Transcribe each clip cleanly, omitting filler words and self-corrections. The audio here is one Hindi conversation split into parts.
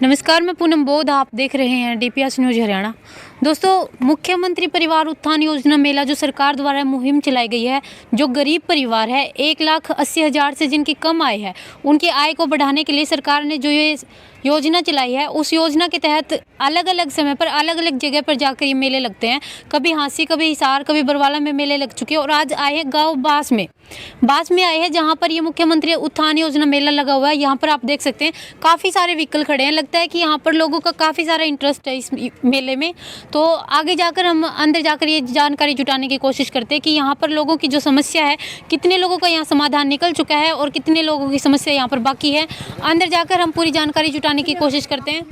नमस्कार, मैं पूनम बोध। आप देख रहे हैं DPS न्यूज़ हरियाणा। दोस्तों, मुख्यमंत्री परिवार उत्थान योजना मेला जो सरकार द्वारा मुहिम चलाई गई है, जो गरीब परिवार है 1,80,000 से जिनकी कम आय है, उनकी आय को बढ़ाने के लिए सरकार ने जो ये योजना चलाई है, उस योजना के तहत अलग अलग समय पर अलग अलग जगह पर जाकर ये मेले लगते हैं। कभी हांसी, कभी हिसार, कभी बरवाला में मेले लग चुके हैं और आज आए हैं गाँव बास में आए हैं, जहाँ पर ये मुख्यमंत्री उत्थान योजना मेला लगा हुआ है। यहाँ पर आप देख सकते हैं काफ़ी सारे व्हीकल खड़े हैं। लगता है कि यहाँ पर लोगों का काफ़ी सारा इंटरेस्ट है इस मेले में। तो आगे जाकर हम अंदर जाकर ये जानकारी जुटाने की कोशिश करते हैं कि यहाँ पर लोगों की जो समस्या है, कितने लोगों का यहाँ समाधान निकल चुका है और कितने लोगों की समस्या यहाँ पर बाकी है। अंदर जाकर हम पूरी जानकारी जुटाने की कोशिश करते हैं।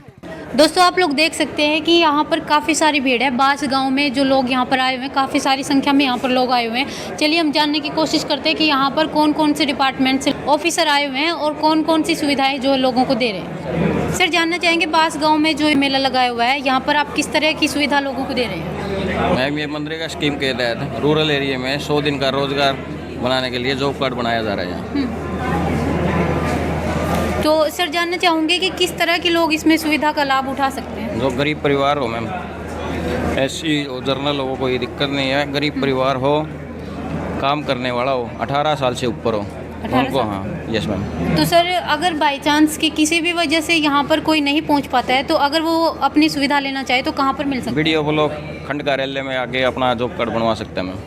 दोस्तों, आप लोग देख सकते हैं कि यहाँ पर काफ़ी सारी भीड़ है। बास गांव में जो लोग यहाँ पर आए हुए हैं, काफ़ी सारी संख्या में यहाँ पर लोग आए हुए हैं। चलिए हम जानने की कोशिश करते हैं कि यहाँ पर कौन कौन से डिपार्टमेंट से ऑफिसर आए हुए हैं और कौन कौन सी सुविधाएं जो लोगों को दे रहे हैं। सर, जानना चाहेंगे बास गाँव में जो मेला लगाया हुआ है, यहाँ पर आप किस तरह की सुविधा लोगों को दे रहे हैं? मैम, ये मनरेगा स्कीम के तहत रूरल एरिया में 100 दिन का रोजगार बनाने के लिए जॉब कार्ड बनाया जा रहा है। तो सर, जानना चाहूँगे कि किस तरह के लोग इसमें सुविधा का लाभ उठा सकते हैं? जो गरीब परिवार हो मैम, SC और जनरल लोगों को कोई दिक्कत नहीं है। गरीब परिवार हो, काम करने वाला हो, 18 साल से ऊपर हो, उनको। हाँ, यस मैम। तो सर, अगर बाई चांस कि किसी भी वजह से यहाँ पर कोई नहीं पहुँच पाता है, तो अगर वो अपनी सुविधा लेना चाहे तो कहाँ पर मिल सकता है? BDO ब्लॉक खंड कार्यालय में आके अपना जॉब कार्ड बनवा सकते हैं मैम।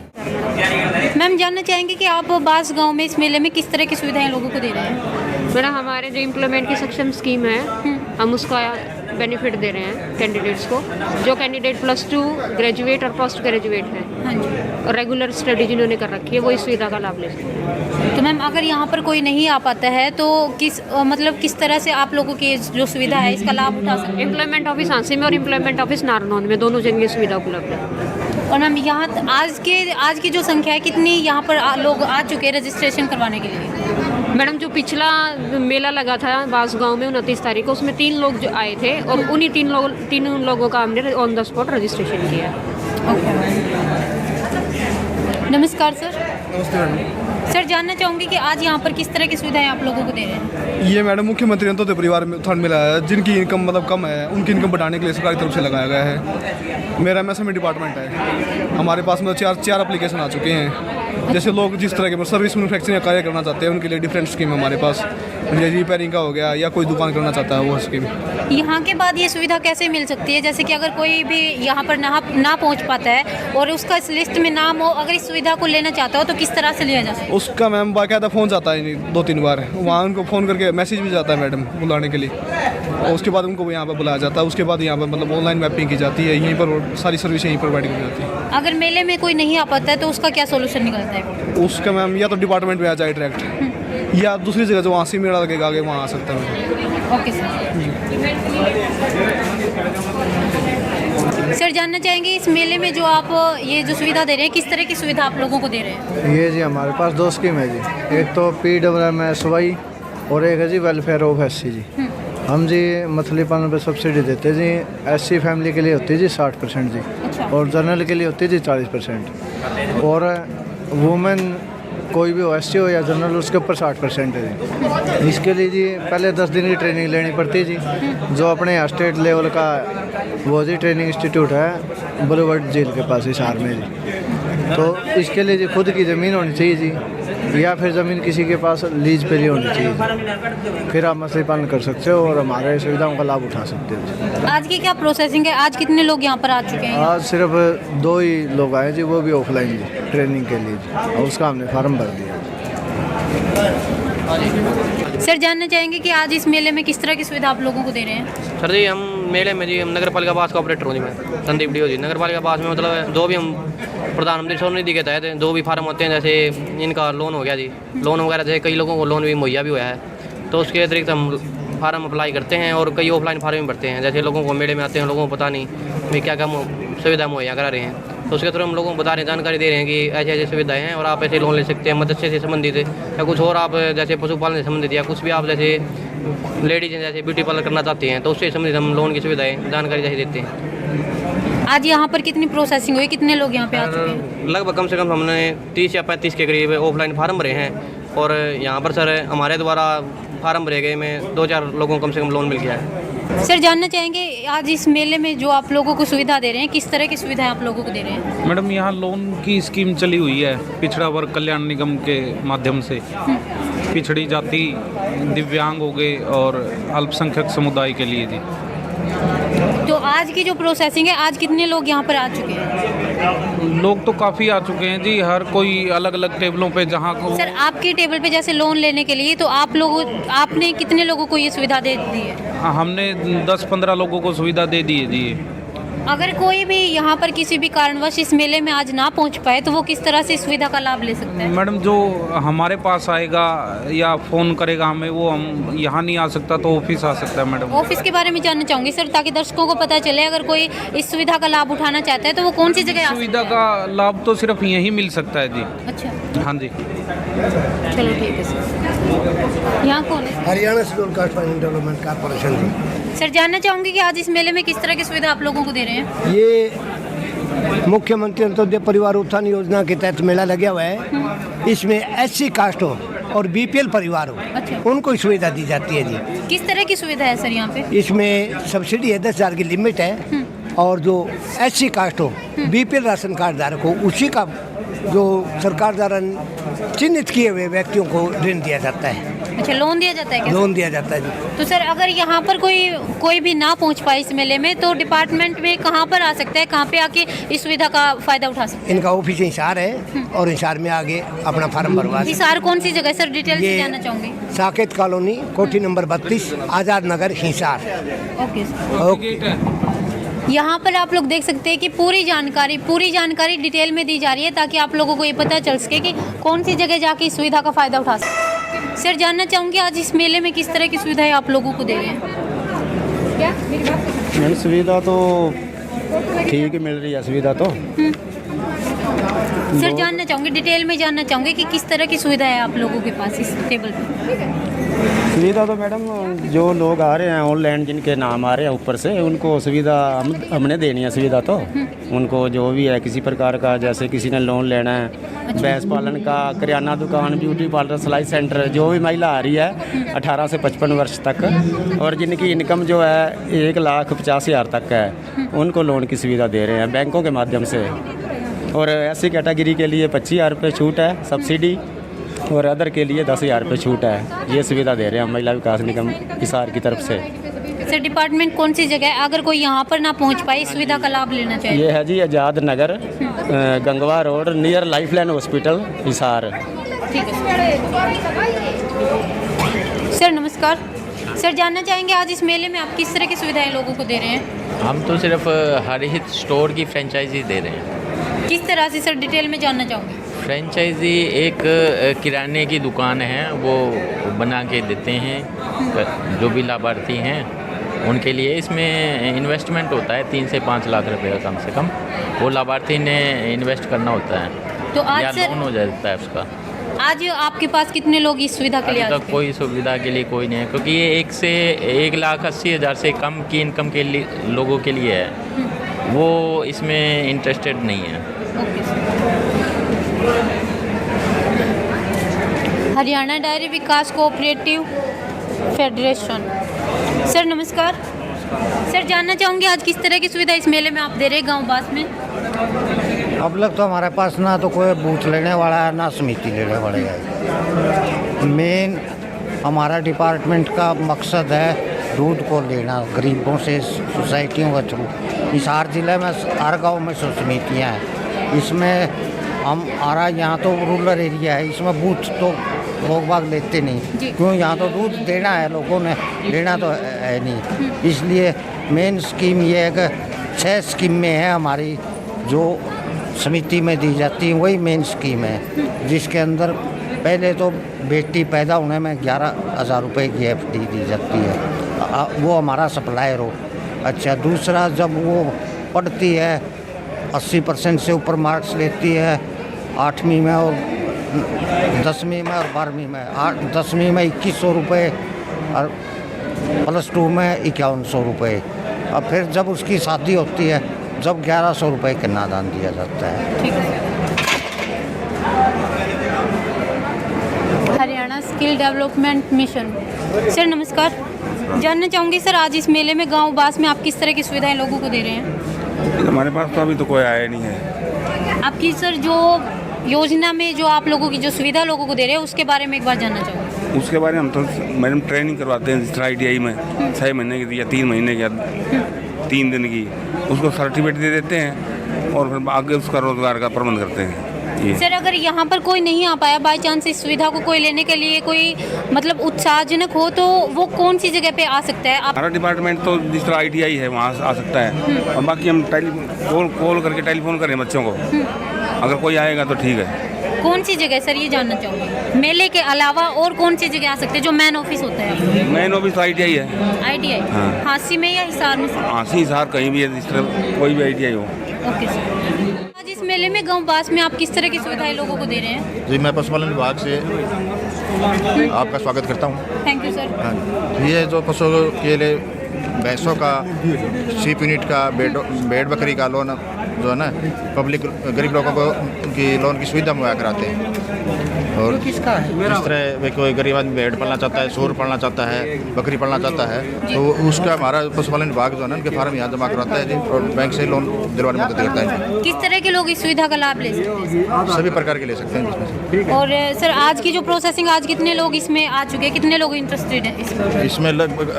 मैम, जानना चाहेंगे कि आप बास गांव में इस मेले में किस तरह की सुविधाएं लोगों को दे रहे हैं? मैडम, हमारे जो इम्प्लॉयमेंट की सक्षम स्कीम है, हम उसका बेनिफिट दे रहे हैं कैंडिडेट्स को। जो कैंडिडेट +2 ग्रेजुएट और पोस्ट ग्रेजुएट हैं, हाँ जी, और रेगुलर स्टडी जिन्होंने कर रखी है, वो इस सुविधा का लाभ ले सकते हैं। तो मैम, अगर यहाँ पर कोई नहीं आ पाता है तो किस तरह से आप लोगों की जो सुविधा है इसका लाभ उठा सकते हैं? एम्प्लॉयमेंट ऑफिस हांसी में और एम्प्लॉयमेंट ऑफिस नारनौंद में, दोनों जगह सुविधा उपलब्ध है। और मैम, यहाँ आज की जो संख्या है, कितनी यहाँ पर लोग आ चुके हैं रजिस्ट्रेशन करवाने के लिए? मैडम, जो पिछला मेला लगा था बास गांव में 29 तारीख को, उसमें 3 लोग जो आए थे और उन्हीं 3 लोगों का हमने ऑन द स्पॉट रजिस्ट्रेशन किया। नमस्कार सर। नमस्ते मैडम। सर, जानना चाहूँगी कि आज यहाँ पर किस तरह की सुविधाएं आप लोगों को दे रहे हैं? ये मैडम मुख्यमंत्री अंत्योदय परिवार में उत्थान मिला है, जिनकी इनकम कम है, उनकी इनकम बढ़ाने के लिए सरकार की तरफ से लगाया गया है। मेरा MSME डिपार्टमेंट है। हमारे पास चार एप्लीकेशन आ चुके हैं। जैसे लोग जिस तरह के सर्विस मैन्युफैक्चरिंग का कार्य करना चाहते हैं, उनके लिए डिफरेंट स्कीम है हमारे पास। रिपेयरिंग का हो गया या कोई दुकान करना चाहता है, वो स्कीम। यहाँ के बाद ये सुविधा कैसे मिल सकती है? जैसे कि अगर कोई भी यहाँ पर ना पहुँच पाता है और उसका इस लिस्ट में नाम हो, अगर इस सुविधा को लेना चाहता हो तो किस तरह से लिया जा सकता है? उसका मैम बाकायदा फ़ोन जाता है 2-3 बार, वहाँ उनको फ़ोन करके मैसेज भी जाता है मैडम बुलाने के लिए, और उसके बाद उनको यहाँ पर बुलाया जाता है। उसके बाद यहाँ पर ऑनलाइन मैपिंग की जाती है, यहीं पर सारी सर्विस यहीं प्रोवाइड की जाती है। अगर मेले में कोई नहीं आ पाता है तो उसका क्या सोल्यूशन निकलता है? उसका मैम या तो डिपार्टमेंट में आ जाए डायरेक्ट, या दूसरी जगह जो वहाँ से मेला लगेगा आगे, वहाँ आ सकता है। Okay sir. सर, जानना चाहेंगे इस मेले में जो आप ये जो सुविधा दे रहे हैं, किस तरह की सुविधा आप लोगों को दे रहे हैं? ये जी हमारे पास 2 स्कीम है जी। एक तो PWMSY और एक है जी वेलफेयर ऑफ SC जी। हम जी मछली पालन पर सब्सिडी देते हैं जी। SC फैमिली के लिए होती है जी 60% जी। अच्छा। और जनरल के लिए होती है जी 40%। और वुमेन कोई भी हो, SC हो या जनरल, उसके ऊपर 60% है जी। इसके लिए जी पहले 10 दिन की ट्रेनिंग लेनी पड़ती है जी, जो अपने स्टेट लेवल का वो जी ट्रेनिंग इंस्टीट्यूट है बुलवर्ड झील के पास हिसार में जी। तो इसके लिए जी खुद की ज़मीन होनी चाहिए जी, या फिर ज़मीन किसी के पास लीज पे लिए होनी चाहिए जी। फिर आप मछली पालन कर सकते हो और हमारे सुविधाओं का लाभ उठा सकते हो। आज की क्या प्रोसेसिंग है? आज कितने लोग यहाँ पर आ चुके हैं? आज सिर्फ 2 ही लोग आए जी, वो भी ऑफलाइन जी ट्रेनिंग के लिए जी, और उसका हमने फार्म भर दिया। सर, जानना चाहेंगे कि आज इस मेले में किस तरह की सुविधा आप लोगों को दे रहे हैं? सर जी, हम मेले में जी हम नगर पालिका बास का ऑपरेटर हूँ जी, मैं संदीप DO जी। नगर पालिका बास में मतलब जो भी हम प्रधानमंत्री स्वनिधि के तहत जो भी फार्म होते हैं, जैसे इनका लोन हो गया जी, लोन वगैरह, जैसे कई लोगों को लोन भी मुहैया भी हुआ है, तो उसके अतिरिक्त हम फार्म अप्लाई करते हैं और कई ऑफलाइन फार्म भी भरते हैं। जैसे लोगों को मेले में आते हैं, लोगों को पता नहीं कि क्या क्या सुविधा मुहैया करा रहे हैं, तो उसके थ्रू हम लोगों को बता रहे हैं, जानकारी दे रहे हैं कि ऐसे ऐसे सुविधाएं हैं और आप ऐसे लोन ले सकते हैं मत्स्य से संबंधित, या कुछ और आप जैसे पशुपालन से संबंधित, या कुछ भी आप जैसे लेडीज हैं जैसे ब्यूटी पार्लर करना चाहते हैं, तो उससे संबंधित हम लोन की सुविधाएं जानकारी जैसे देते हैं। आज यहाँ पर कितनी प्रोसेसिंग हुई, कितने लोग यहाँ पे आ चुके हैं? लगभग कम से कम हमने 30 या 35 के करीब ऑफलाइन फार्म भरे हैं, और यहाँ पर सर हमारे द्वारा फार्म भरे गए में 2-4 लोगों को कम से कम लोन मिल गया है। सर जानना चाहेंगे आज इस मेले में जो आप लोगों को सुविधा दे रहे हैं, किस तरह की सुविधाएं आप लोगों को दे रहे हैं? मैडम यहाँ लोन की स्कीम चली हुई है पिछड़ा वर्ग कल्याण निगम के माध्यम से। पिछड़ी जाति, दिव्यांग हो गए और अल्पसंख्यक समुदाय के लिए जी। तो आज की जो प्रोसेसिंग है, आज कितने लोग यहाँ पर आ चुके हैं? लोग तो काफ़ी आ चुके हैं जी, हर कोई अलग अलग टेबलों पे जहाँ को। सर आपकी टेबल पे जैसे लोन लेने के लिए तो आपने कितने लोगों को ये सुविधा दे दी है? हमने 10-15 लोगों को सुविधा दे दी है जी। अगर कोई भी यहाँ पर किसी भी कारणवश इस मेले में आज ना पहुँच पाए तो वो किस तरह से इस सुविधा का लाभ ले सकता है? मैडम जो हमारे पास आएगा या फ़ोन करेगा हमें, वो हम यहाँ नहीं आ सकता तो ऑफिस आ सकता है मैडम। ऑफिस के बारे में जानना चाहूँगी सर, ताकि दर्शकों को पता चले अगर कोई इस सुविधा का लाभ उठाना चाहता है तो वो कौन सी जगह आ सुविधा का लाभ तो सिर्फ यहीं मिल सकता है जी। अच्छा, हाँ जी। चलो ठीक है सर। यहाँ कौन है? Haryana schedule caste finance development corporation ji. Sir जानना चाहूँगी कि आज इस मेले में किस तरह की सुविधा आप लोगों को दे रहे हैं? ये मुख्यमंत्री अंत्योदय परिवार उत्थान योजना के तहत मेला लगा हुआ है। इसमें SC कास्ट हो और BPL परिवार हो, अच्छा। उनको सुविधा दी जाती है जी। किस तरह की सुविधा है सर यहाँ पे? इसमें सब्सिडी है, 10,000 की लिमिट है। और जो SC कास्ट हो, BPL राशन कार्ड धारक हो, उसी का जो सरकार द्वारा चिन्हित किए हुए व्यक्तियों को ऋण दिया जाता है। अच्छा, लोन दिया जाता है क्या? लोन दिया जाता है जी। तो सर अगर यहाँ पर कोई भी ना पहुँच पाए इस मेले में तो डिपार्टमेंट में कहाँ पर आ सकता है, कहाँ पे आके इस सुविधा का फायदा उठा सकते इनका ऑफिस हिसार है और हिसार में आगे अपना फार्म भरवा हैं? हिसार कौन सी जगह है सर, डिटेल से ये जानना चाहूँगी। साकेत कॉलोनी, कोठी number 32, Azad Nagar, Hisar. Okay sir. यहाँ पर आप लोग देख सकते हैं कि पूरी जानकारी डिटेल में दी जा रही है ताकि आप लोगों को ये पता चल सके कि कौन सी जगह जाके इस सुविधा का फ़ायदा उठा सकते। सर जानना चाहूँगी आज इस मेले में किस तरह की सुविधाएं आप लोगों को दे रहे हैं? मैम सुविधा तो ठीक ही मिल रही है, सुविधा तो। सर जानना चाहूँगी, डिटेल में जानना चाहूँगी कि किस तरह की सुविधा है आप लोगों के पास इस टेबल पे? सुविधा तो मैडम जो लोग आ रहे हैं ऑनलाइन, जिनके नाम आ रहे हैं ऊपर से, उनको सुविधा हमने देनी है। सुविधा तो उनको जो भी है किसी प्रकार का, जैसे किसी ने लोन लेना है, भैंस पालन का, किराना दुकान, ब्यूटी पार्लर, सिलाई सेंटर, जो भी महिला आ रही है 18 से 55 वर्ष तक और जिनकी इनकम जो है 1,50,000 तक है, उनको लोन की सुविधा दे रहे हैं बैंकों के माध्यम से। और ऐसी कैटेगरी के लिए 25,000 रुपये छूट है सब्सिडी और अदर के लिए 10,000 रुपये छूट है। ये सुविधा दे रहे हैं महिला विकास निगम हिसार की तरफ से। सर डिपार्टमेंट कौन सी जगह है, अगर कोई यहाँ पर ना पहुँच पाए इस सुविधा का लाभ लेना चाहिए? ये है जी Azad Nagar, Gangwa road, near lifeline hospital, Hisar. ठीक है सर। नमस्कार सर, जानना चाहेंगे आज इस मेले में आप किस तरह की सुविधाएं लोगों को दे रहे हैं? हम तो सिर्फ हरहित स्टोर की फ्रेंचाइजी दे रहे हैं। किस तरह से सर, डिटेल में जानना चाहूँगी। फ्रेंचाइजी एक किराने की दुकान है, वो बना के देते हैं जो भी लाभार्थी हैं उनके लिए। इसमें इन्वेस्टमेंट होता है 3 से 5 लाख रुपए का कम से कम, वो लाभार्थी ने इन्वेस्ट करना होता है तो आज या सर लोन हो जाता है उसका। आज आपके पास कितने लोग इस सुविधा के लिए अभी आ तक चुके हैं? कोई सुविधा के लिए कोई नहीं है, क्योंकि ये 1,80,000 से कम की इनकम के लिए लोगों के लिए है, वो इसमें इंटरेस्टेड नहीं है। Okay sir. Haryana dairy Vikas cooperative federation. Sir नमस्कार सर, जानना चाहूँगी आज किस तरह की सुविधा इस मेले में आप दे रहे हैं गाँव बास में? अब लग तो हमारे पास ना तो कोई बूथ लेने वाला है ना समिति लेने वाले है। मेन हमारा डिपार्टमेंट का मकसद है दूध को लेना गरीबों से, सोसाइटियों के थ्रू। हिसार ज़िले में हर गांव में समितियाँ हैं। इसमें हम यहाँ तो रूरल एरिया है, इसमें बूथ तो लोग बाग लेते नहीं, क्यों यहाँ तो दूध देना है, लोगों ने लेना तो है नहीं। इसलिए मेन स्कीम ये है कि 6 स्कीमें हैं हमारी जो समिति में दी जाती है, वही मेन स्कीम है, जिसके अंदर पहले तो बेटी पैदा होने में 11,000 रुपये की FD दी जाती है, वो हमारा सप्लायर हो। अच्छा, दूसरा जब वो पढ़ती है 80% से ऊपर मार्क्स लेती है 8वीं में और 10वीं में और 12वीं में, 10वीं में 2,100 रुपये और +2 में 5,100 रुपये। और फिर जब उसकी शादी होती है जब 1,100 रुपये कन्यादान दिया जाता है। ठीक है। Haryana skill development mission. Sir नमस्कार जानना चाहूँगी सर, आज इस मेले में गांव बास में आप किस तरह की सुविधाएं लोगों को दे रहे हैं? हमारे पास तो अभी तो कोई आया नहीं है। आपकी सर जो योजना में जो आप लोगों की जो सुविधा लोगों को दे रहे हैं उसके बारे में एक बार जानना चाहूँगी। उसके बारे में हम तो मैडम ट्रेनिंग करवाते हैं, जिस तरह ITI में 6 महीने की या 3 महीने की या 3 दिन की, उसको सर्टिफिकेट दे देते हैं और फिर आगे उसका रोजगार का प्रबंध करते हैं। सर अगर यहाँ पर कोई नहीं आ पाया, बाई चांस इस सुविधा को कोई लेने के लिए कोई मतलब उत्साहजनक हो, तो वो कौन सी जगह पे आ सकता है? आप हमारा डिपार्टमेंट तो जिस तरह ITI है वहाँ आ सकता है, और बाकी हम कॉल करके टेलीफोन करें बच्चों को, अगर कोई आएगा तो ठीक है। कौन सी जगह सर ये जानना चाहूँगी, मेले के अलावा और कौन सी जगह आ सकते हैं जो मेन ऑफिस होता है? मेन ऑफिस तो ITI है। ITI हाँ। हांसी में या हिसार में? हांसी हिसार कहीं भी है, जिस तरह कोई भी ITI हो। Okay sir. आज इस मेले में गांव बास में आप किस तरह की सुविधाएं लोगों को दे रहे हैं? जी, मैं पशुपालन विभाग से आपका स्वागत करता हूँ। Thank you sir. हाँ, ये जो पशु के लिए भैंसों का, शीप यूनिट का, भेड़ बकरी का लोन जो है ना, पब्लिक गरीब लोगों को उनकी लोन की सुविधा मुहैया कराते हैं। और किसका है इस तरह वे कोई गरीब आदमी भेड़ पालना चाहता है, सूर पालना चाहता है, बकरी पालना चाहता है, तो उसका हमारा पशुपालन विभाग जो है ना, उनके फार्म यहाँ जमा कराता है जी, और बैंक से लोन दिलवाने में मदद करता है। किस तरह के लोग इस सुविधा का लाभ ले सकते हैं? सभी प्रकार के ले सकते हैं इसमें। और सर आज की जो प्रोसेसिंग, आज कितने लोग इसमें आ चुके हैं, कितने लोग इंटरेस्टेड हैं इसमें? लगभग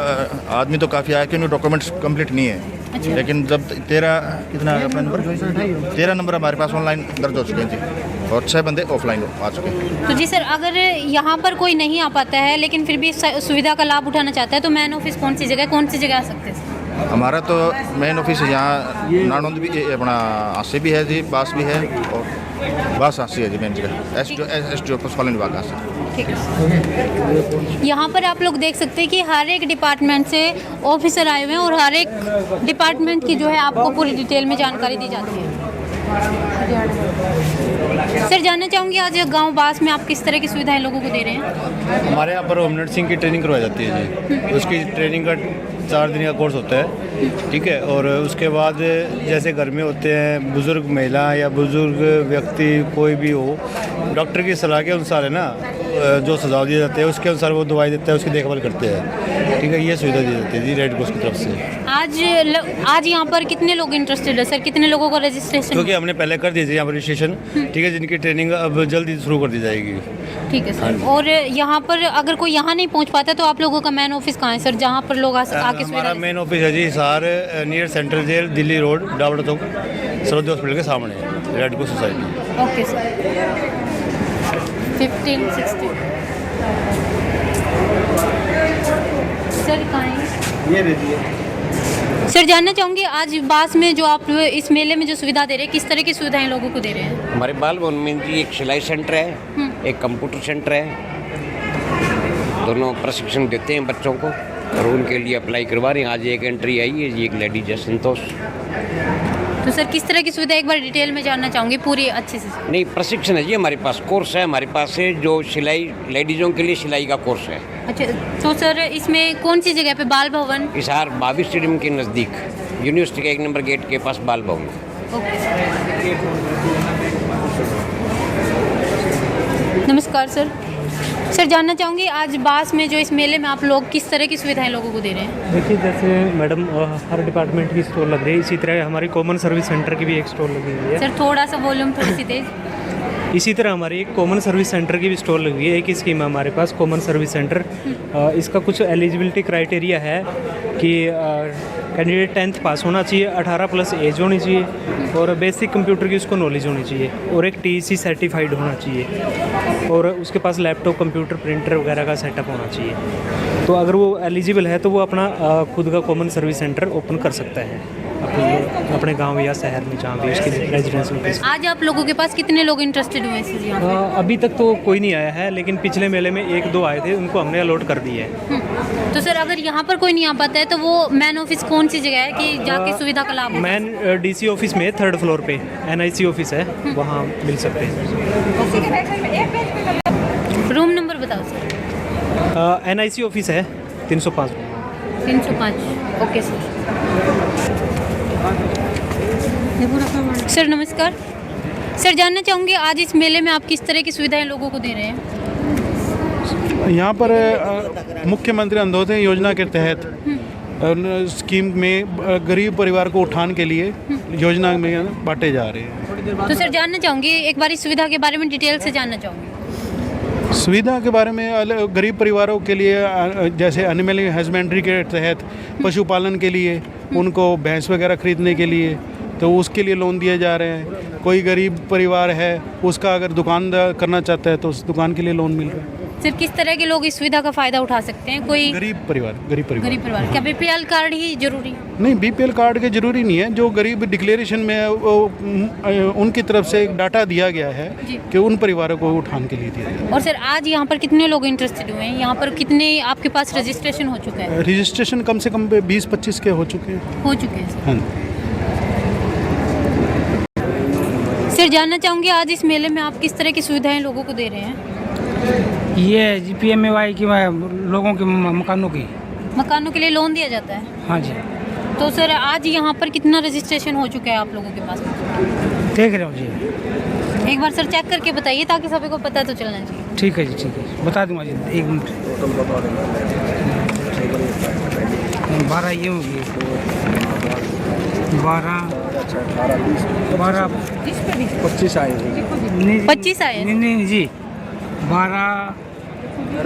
आदमी तो काफ़ी आया, क्योंकि डॉक्यूमेंट्स कंप्लीट नहीं है। अच्छा। लेकिन जब 13 नंबर हमारे पास ऑनलाइन दर्ज हो चुके हैं जी, और 6 बंदे ऑफलाइन आ चुके हैं। तो जी सर, अगर यहाँ पर कोई नहीं आ पाता है लेकिन फिर भी इस सुविधा का लाभ उठाना चाहता है, तो मेन ऑफिस कौन सी जगह आ सकते हैं? हमारा तो मेन ऑफिस यहाँ नानौंद भी, अपना हांसी भी है जी, बास भी है, और बास हांसी है जी मेन जगह, SDO पशुपालन विभाग हांसी। ठीक है। यहाँ पर आप लोग देख सकते हैं कि हर एक डिपार्टमेंट से ऑफिसर आए हुए हैं और हर एक डिपार्टमेंट की जो है आपको पूरी डिटेल में जानकारी दी जाती है। सर जानना चाहूँगी आज गांव बास में आप किस तरह की सुविधाएं लोगों को दे रहे हैं? हमारे यहाँ पर होम नर्सिंग की ट्रेनिंग करवाई जाती है जी, उसकी ट्रेनिंग का 4 दिन का कोर्स होता है, ठीक है। और उसके बाद जैसे घर में होते हैं बुज़ुर्ग महिला या बुज़ुर्ग व्यक्ति कोई भी हो, डॉक्टर की सलाह के अनुसार है ना, जो सुझाव दिए जाते हैं उसके अनुसार वो दवाई देते हैं, उसकी देखभाल करते हैं, ठीक है। ये सुविधा दी जाती है जी रेड क्रॉस की तरफ से। आज यहाँ पर कितने लोग इंटरेस्टेड है सर, कितने लोगों को रजिस्ट्रेशन? क्योंकि हमने पहले कर दी थी यहाँ पर रजिस्ट्रेशन, ठीक है, जिनकी ट्रेनिंग अब जल्दी शुरू कर दी जाएगी। ठीक है सर। और यहाँ पर अगर कोई यहाँ नहीं पहुँच पाता तो आप लोगों का मेन ऑफिस कहाँ है सर, जहाँ पर लोग आके? हमारा मेन ऑफिस है जी Hisar, near central jail, Delhi road, Dawra Chowk, Saraswati hospital के सामने, red cross society. Okay sir. 1560 sir कहाँ है? ये दीजिए। सर जानना चाहूँगी आज बास में जो आप इस मेले में जो सुविधा दे रहे हैं, किस तरह की सुविधाएं लोगों को दे रहे हैं? हमारे बाल भवन में जी एक सिलाई सेंटर है, एक कंप्यूटर सेंटर है, दोनों प्रशिक्षण देते हैं बच्चों को और उनके लिए अप्लाई करवा रहे हैं। आज एक एंट्री आई है जी, एक लेडीज है संतोष। तो सर किस तरह की सुविधा एक बार डिटेल में जानना चाहूँगी पूरी अच्छे से? नहीं, प्रशिक्षण है जी हमारे पास, कोर्स है हमारे पास से, जो सिलाई लेडीज़ों के लिए सिलाई का कोर्स है। अच्छा, तो सर इसमें कौन सी जगह पे? बाल भवन हिसार बाबी स्टेडियम के नज़दीक, यूनिवर्सिटी के 1 नंबर गेट के पास बाल भवन। नमस्कार सर। सर जानना चाहूँगी आज बास में जो इस मेले में आप लोग किस तरह की सुविधाएं लोगों को दे रहे हैं? देखिए जैसे मैडम हर डिपार्टमेंट की स्टॉल लग रही है, इसी तरह हमारी कॉमन सर्विस सेंटर की भी एक स्टॉल लगी हुई है। सर थोड़ा सा वॉल्यूम थोड़ी सी तेज। इसी तरह हमारी एक कॉमन सर्विस सेंटर की भी स्टॉल लगी हुई है। एक ही स्कीम है हमारे पास कॉमन सर्विस सेंटर। इसका कुछ एलिजिबिलिटी क्राइटेरिया है कि कैंडिडेट 10th पास होना चाहिए, 18+ एज होनी चाहिए और बेसिक कंप्यूटर की उसको नॉलेज होनी चाहिए और एक TEC सर्टिफाइड होना चाहिए और उसके पास लैपटॉप, कंप्यूटर, प्रिंटर वगैरह का सेटअप होना चाहिए। तो अगर वो एलिजिबल है तो वो अपना खुद का कॉमन सर्विस सेंटर ओपन कर सकता है अपने गांव या शहर में जहाँ भी उसकी रेजिडेंशियल प्लेस। आज आप लोगों के पास कितने लोग इंटरेस्टेड हुए हैं यहाँ पे? अभी तक तो कोई नहीं आया है, लेकिन पिछले मेले में 1-2 आए थे, उनको हमने अलॉट कर दिए है। तो सर अगर यहाँ पर कोई नहीं आ पाता है तो वो मेन ऑफिस कौन सी जगह है कि जाके सुविधा का लाभ? मेन DC ऑफिस में 3rd फ्लोर पे NIC ऑफिस है, वहाँ मिल सकते हैं। रूम नंबर बताओ सर। NIC ऑफिस है 305। 305 ओके सर। सर नमस्कार। सर जानना चाहूँगी आज इस मेले में आप किस तरह की सुविधाएं लोगों को दे रहे हैं? यहाँ पर मुख्यमंत्री अंत्योदय योजना के तहत स्कीम में गरीब परिवार को उठाने के लिए योजना में बांटे जा रहे हैं। तो सर जानना चाहूँगी, एक बार इस सुविधा के बारे में डिटेल से जानना चाहूँगी। सुविधा के बारे में गरीब परिवारों के लिए जैसे एनिमल हस्बेंड्री के तहत पशुपालन के लिए उनको भैंस वगैरह खरीदने के लिए तो उसके लिए लोन दिए जा रहे हैं। कोई गरीब परिवार है उसका अगर दुकान करना चाहता है तो उस दुकान के लिए लोन मिल रहा है। सर किस तरह के लोग इस सुविधा का फायदा उठा सकते हैं? कोई गरीब परिवार। क्या बीपीएल कार्ड ही जरूरी है? नहीं, बीपीएल कार्ड के जरूरी नहीं है। जो गरीब डिक्लेरेशन में है, उनकी तरफ से एक डाटा दिया गया है कि उन परिवारों को उठाने के लिए दिया गया है। और सर आज यहाँ पर कितने लोग इंटरेस्टेड हुए हैं? यहाँ पर कितने आपके पास रजिस्ट्रेशन हो चुका है? रजिस्ट्रेशन कम से कम 20-25 के हो चुके हैं। हाँ। सर जानना चाहूँगी, आज इस मेले में आप किस तरह की सुविधाएं लोगों को दे रहे हैं? ये GPMAY की लोगों के मकानों के लिए लोन दिया जाता है। हाँ जी। तो सर आज यहाँ पर कितना रजिस्ट्रेशन हो चुका है आप लोगों के पास? देख रहे हो जी। एक बार सर चेक करके बताइए ताकि सभी को पता तो चलना चाहिए। ठीक है जी, ठीक है, बता दूंगा जी, 1 मिनट। 12 ये होगी, 12 25 आए। 25 आए? नहीं जी, 12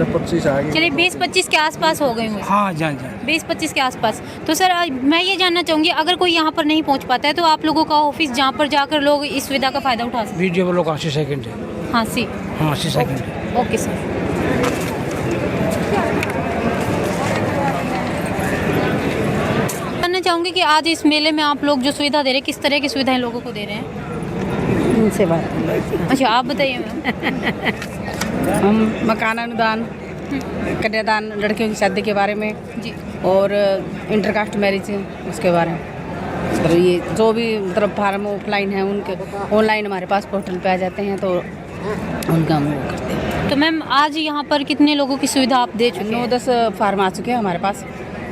25 आ गए। चलिए 20-25 के आसपास हो गए होंगे। हाँ जी, 20-25 के आसपास। तो सर मैं ये जानना चाहूँगी, अगर कोई यहाँ पर नहीं पहुँच पाता है तो आप लोगों का ऑफिस जहाँ पर जाकर लोग इस सुविधा का फ़ायदा उठा सकते हैं? वीडियो लोग 80 सेकंड है। हाँ 80 सेकंड। Okay sir. जानना चाहूँगी कि आज इस मेले में आप लोग जो सुविधा दे रहे हैं, किस तरह की सुविधाएं लोगों को दे रहे हैं? उनसे बात। अच्छा आप बताइए मैम। हम मकान अनुदान, कन्यादान, लड़कियों की शादी के बारे में जी, और इंटरकास्ट मैरिज उसके बारे में, तो ये जो भी मतलब फार्म ऑफलाइन है उनके ऑनलाइन हमारे पास पोर्टल पे आ जाते हैं तो उनका हम वो करते हैं। तो मैम आज यहाँ पर कितने लोगों की सुविधा आप दे चुके हैं? 9-10 फार्म आ चुके हैं हमारे पास।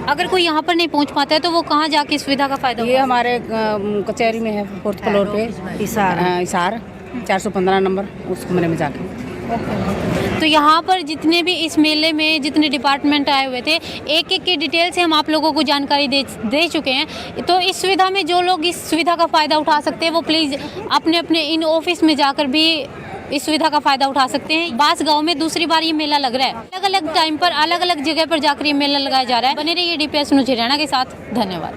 अगर कोई यहाँ पर नहीं पहुँच पाता है तो वो कहाँ जाके इस सुविधा का फ़ायदा? ये हमारे कचहरी में है, 4th फ्लोर पे, इसार 415 नंबर, उस कमरे में जाके। तो यहाँ पर जितने भी इस मेले में जितने डिपार्टमेंट आए हुए थे, एक एक की डिटेल से हम आप लोगों को जानकारी दे चुके हैं। तो इस सुविधा में जो लोग इस सुविधा का फ़ायदा उठा सकते हैं वो प्लीज़ अपने अपने इन ऑफिस में जाकर भी इस सुविधा का फ़ायदा उठा सकते हैं। बांसगांव में दूसरी बार ये मेला लग रहा है। अलग अलग टाइम पर अलग अलग जगह पर जाकर ये मेला लगाया जा रहा है। बने रहिए DPS न्यूज़ हरियाणा के साथ। धन्यवाद।